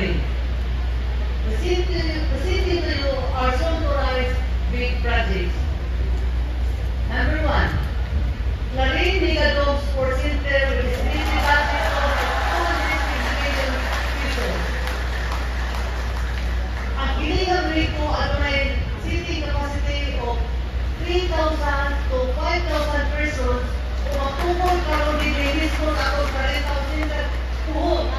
Clarín. Presenting to you our authorized big projects. Number 1, Clarín Megadome Sports Center with estimated budget of 250 million pesos. Ang iligang rito ay seating capacity of 3,000 to 5,000 persons kung magtungkol karon din mismo atong 40,000 tuhod.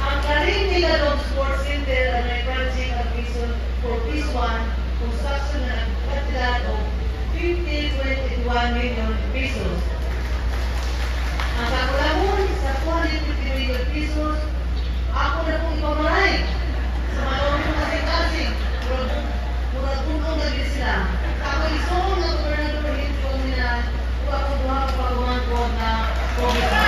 Ang Clarín Megadome Sports Center ay may project application for Phase 1 construction na nagkatidad of 50-21 million pesos. Ang kakulangon sa 250 million pesos, ako na pong ipamaray sa mga kasing-kasing. Murag punong lagi sila. Ako isong na gobernador hinto nila kung ako duha ka pagumangkod na COVID-19.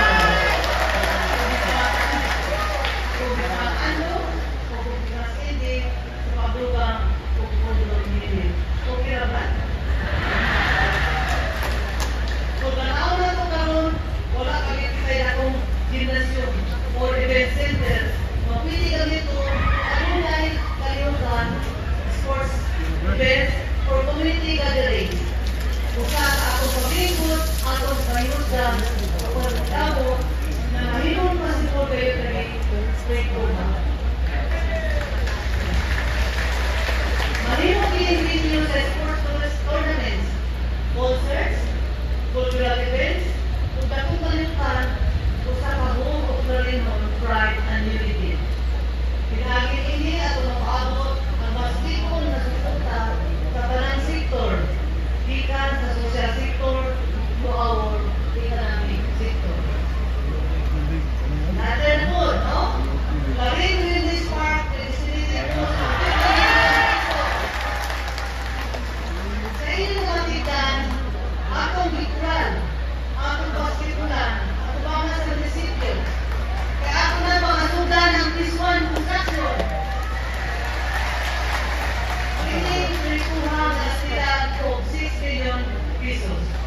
Or event center, mapili kami ito alumni kalimutan sports events or community gatherings. Kung saan ako pag-ikot, atong kalimutan o pagkakabo na mahimong masipol kayo kami straight over. Mahimong i-invite nyo sa sports tournaments, concerts, cultural events, kung dakong kalimutan, kung sa pag-uong o Clarinon, pride and unity. Pinagin ini at umaabot ang mastikong na suporta sa tanang sektor, gikan sa social sector to our economic sector. Natin po, no? Clarín Wellness Park, estimated po sa 50 million pesos. Sa inyong katigan, atong likuran, atong basketbulan, atong mga sa munisipyo. Kaya ako na pangasugan ng Phase 1 construction. Piling rikuha na sila of 6 million pesos.